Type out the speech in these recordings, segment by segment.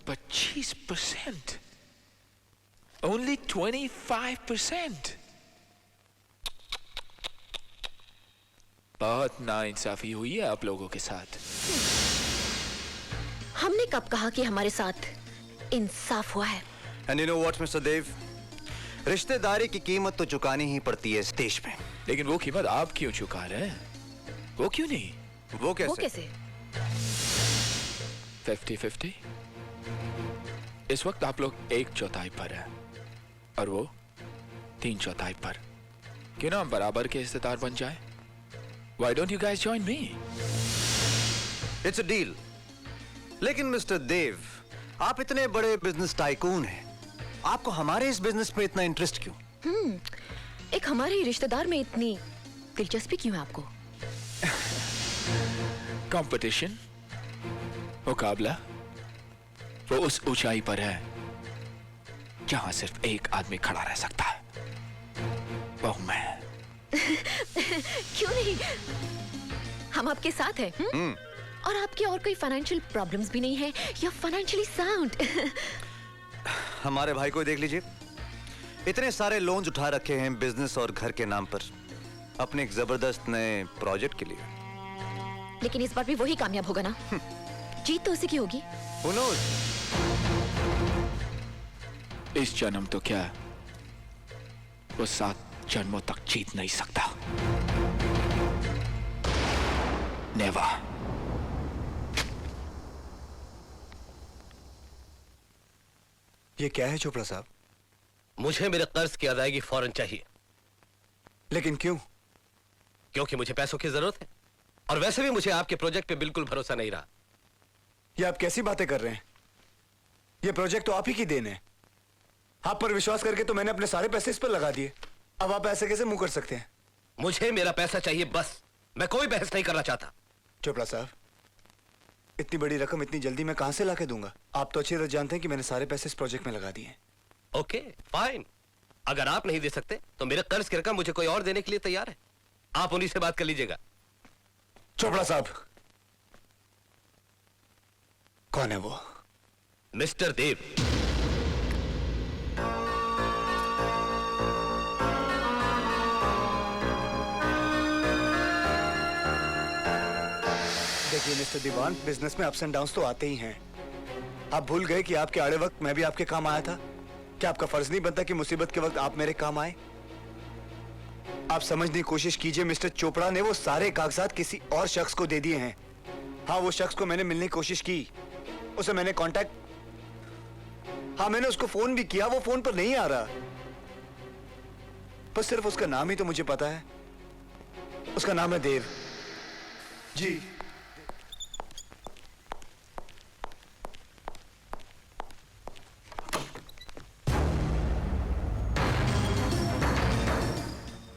25%. Only 25%. बहुत नाइंसाफी हुई है आप लोगों के साथ। हमने कब कहा कि हमारे साथ इंसाफ हुआ है? And you know what, Mr. Dev? रिश्तेदारी की कीमत तो चुकानी ही पड़ती है इस देश में। लेकिन वो कीमत आप क्यों चुका रहे हैं? वो क्यों नहीं? वो कैसे? वो कैसे? 50-50? इस वक्त आप लोग 1/4 पर हैं और वो 3/4 पर। क्यों ना हम बराबर के हिस्सेदार बन जाए? Why don't you guys join me? It's a deal. लेकिन मिस्टर देव, आप इतने बड़े बिजनेस टाइकून हैं, आपको हमारे इस बिजनेस में इतना इंटरेस्ट क्यों? एक हमारे ही रिश्तेदार में इतनी दिलचस्पी क्यों है आपको? कंपटीशन, मुकाबला, वो उस ऊंचाई पर है जहां सिर्फ एक आदमी खड़ा रह सकता है, वो मैं। क्यों नहीं? हम आपके साथ हैं। और आपके और कोई फाइनेंशियल प्रॉब्लम्स भी नहीं है या फाइनेंशियली साउंड। हमारे भाई को देख लीजिए, इतने सारे लोन्स उठा रखे हैं बिजनेस और घर के नाम पर अपने एक जबरदस्त नए प्रोजेक्ट के लिए। लेकिन इस बार भी वही कामयाब होगा ना? जीत तो उसी की होगी। Who knows? इस जन्म तो क्या, वो 7 जन्मों तक जीत नहीं सकता। नेवर। ये क्या है चोपड़ा साहब? मुझे मेरे कर्ज की अदायगी फौरन चाहिए। लेकिन क्यों? क्योंकि मुझे पैसों की जरूरत है और वैसे भी मुझे आपके प्रोजेक्ट पे बिल्कुल भरोसा नहीं रहा। ये आप कैसी बातें कर रहे हैं? ये प्रोजेक्ट तो आप ही की देन है। आप पर विश्वास करके तो मैंने अपने सारे पैसे इस पर लगा दिए। अब आप ऐसे कैसे मुंह कर सकते हैं? मुझे मेरा पैसा चाहिए बस। मैं कोई बहस नहीं करना चाहता। चोपड़ा साहब, इतनी बड़ी रकम इतनी जल्दी मैं कहां से लाके दूंगा? आप तो अच्छी तरह जानते हैं कि मैंने सारे पैसे इस प्रोजेक्ट में लगा दिए हैं। ओके फाइन, अगर आप नहीं दे सकते तो मेरे कर्ज की रकम मुझे कोई और देने के लिए तैयार है। आप उन्हीं से बात कर लीजिएगा। चोपड़ा साहब, कौन है वो? मिस्टर देव। देखिए मिस्टर दीवान, बिजनेस में अप्स एंड डाउन्स तो आते ही हैं। आप भूल गए कि आपके आड़े वक्त मैं भी आपके काम आया था। क्या आपका फर्ज नहीं बनता कि मुसीबत के वक्त आप मेरे काम आए? आप समझने की कोशिश कीजिए, मिस्टर चोपड़ा ने वो सारे कागजात किसी और शख्स को दे दिए हैं। हाँ, वो शख्स को मैंने मिलने की कोशिश की, उसे मैंने हाँ, मैंने उसको फोन भी किया, वो फोन पर नहीं आ रहा। बस सिर्फ उसका नाम ही तो मुझे पता है। उसका नाम है देव। जी।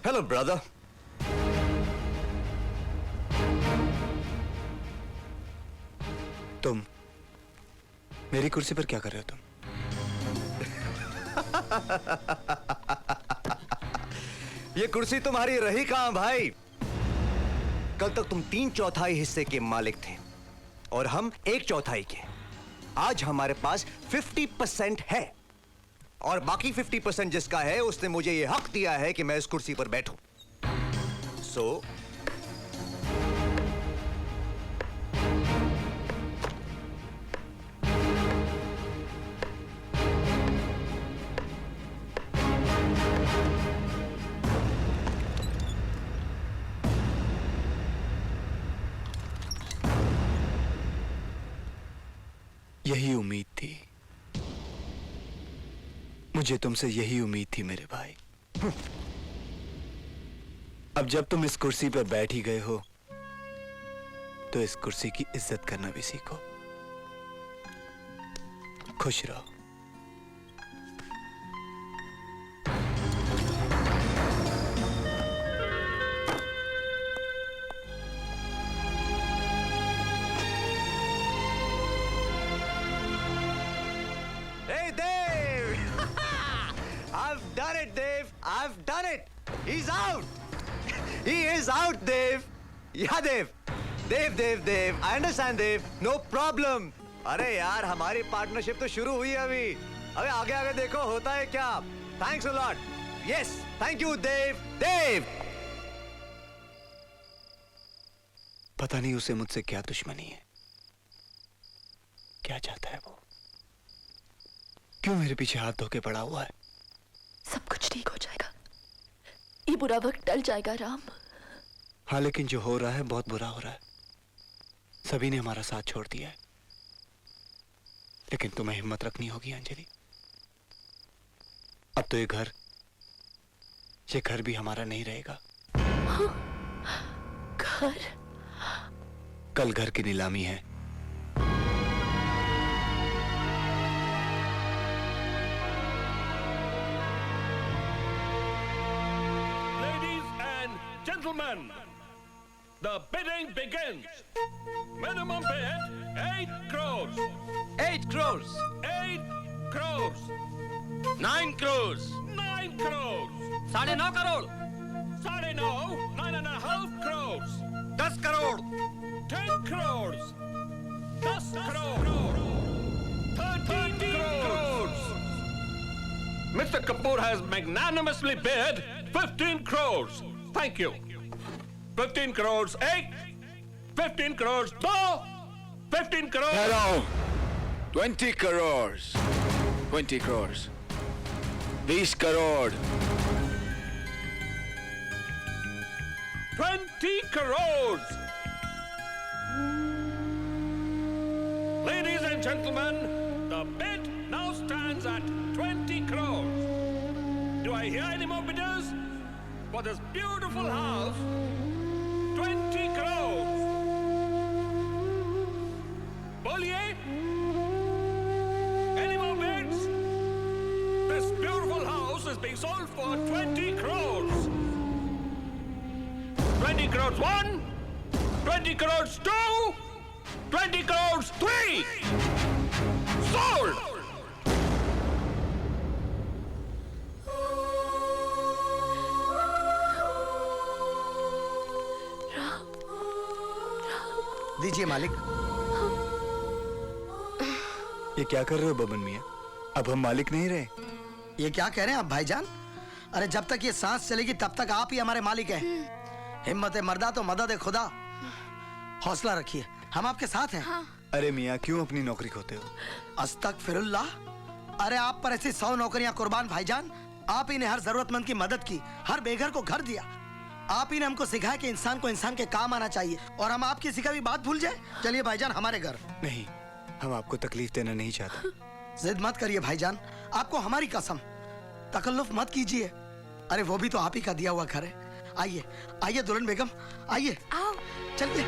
Hello brother. तुम मेरी कुर्सी पर क्या कर रहे हो तुम? ये कुर्सी तुम्हारी रही कहां भाई? कल तक तुम 3/4 हिस्से के मालिक थे और हम 1/4 के। आज हमारे पास 50% है और बाकी 50% जिसका है उसने मुझे ये हक दिया है कि मैं इस कुर्सी पर बैठूं। सो यही उम्मीद थी, मुझे तुमसे यही उम्मीद थी मेरे भाई। अब जब तुम इस कुर्सी पर बैठ ही गए हो तो इस कुर्सी की इज्जत करना भी सीखो। खुश रहो। Hey Dave! I've done it, Dave. I've done it. He's out. He is out, Dave. Yeah, Dave. Dave. I understand, Dave. No problem. अरे यार हमारी पार्टनरशिप तो शुरू हुई है अभी। अबे आगे आगे देखो होता है क्या। Thanks a lot. Yes thank you Dev. Dev पता नहीं उसे मुझसे क्या दुश्मनी है, क्या चाहता है वो, क्यों मेरे पीछे हाथ धो के पड़ा हुआ है। सब कुछ ठीक हो जाएगा, ये बुरा वक्त टल जाएगा राम। हाँ लेकिन जो हो रहा है बहुत बुरा हो रहा है। सभी ने हमारा साथ छोड़ दिया है, लेकिन तुम्हें हिम्मत रखनी होगी अंजलि। अब तो ये घर भी हमारा नहीं रहेगा। घर? कल घर की नीलामी है। Ladies and gentlemen, the bidding begins. Minimum bid 8 crores. 8 crores, 8 crores. 9 crores, 9 crores. 9.5 crore, 9.5, 9.5 crores. 10 crore, 10 crores. 10 crores. 13 crores. Mr. Kapoor has magnanimously bid 15 crores. Thank you. 15 crores, 8. 15 crores, 2. 15 crores. Hello. 20 crores. 20 crores. 20 crore. 20 crores. Ladies and gentlemen, the bid now stands at 20 crores. Do I hear any more bidders? For this beautiful house, 20 crores. Bollier? Any more bids? This beautiful house is being sold for 20 crores. 20 crores 1, 20 crores 2, 20 crores 3. Sold! दीजिए मालिक। ये क्या कर रहे हो बबन मियां? अब हम मालिक नहीं रहे। ये क्या कह रहे हैं आप भाईजान? अरे जब तक ये सांस चलेगी तब तक आप ही हमारे मालिक हैं। हिम्मत मर्दा तो मदद है खुदा। हौसला रखिए, हम आपके साथ हैं। अरे मियां क्यों अपनी नौकरी खोते हो? अस्तगफिरुल्लाह। अरे आप पर ऐसी 100 नौकरियां कुर्बान भाईजान। आप ही ने हर जरूरतमंद की मदद की, हर बेघर को घर दिया। आप ही ने हमको सिखाया कि इंसान को इंसान के काम आना चाहिए, और हम आपकी सिखाई हुई बात भूल जाए? चलिए भाईजान हमारे घर। नहीं, हम आपको तकलीफ देना नहीं चाहते। जिद मत करिए भाईजान, आपको हमारी कसम, तकल्लुफ मत कीजिए। अरे वो भी तो आप ही का दिया हुआ घर है। आइए आइए दुल्हन बेगम, आइए। आओ। चलिए।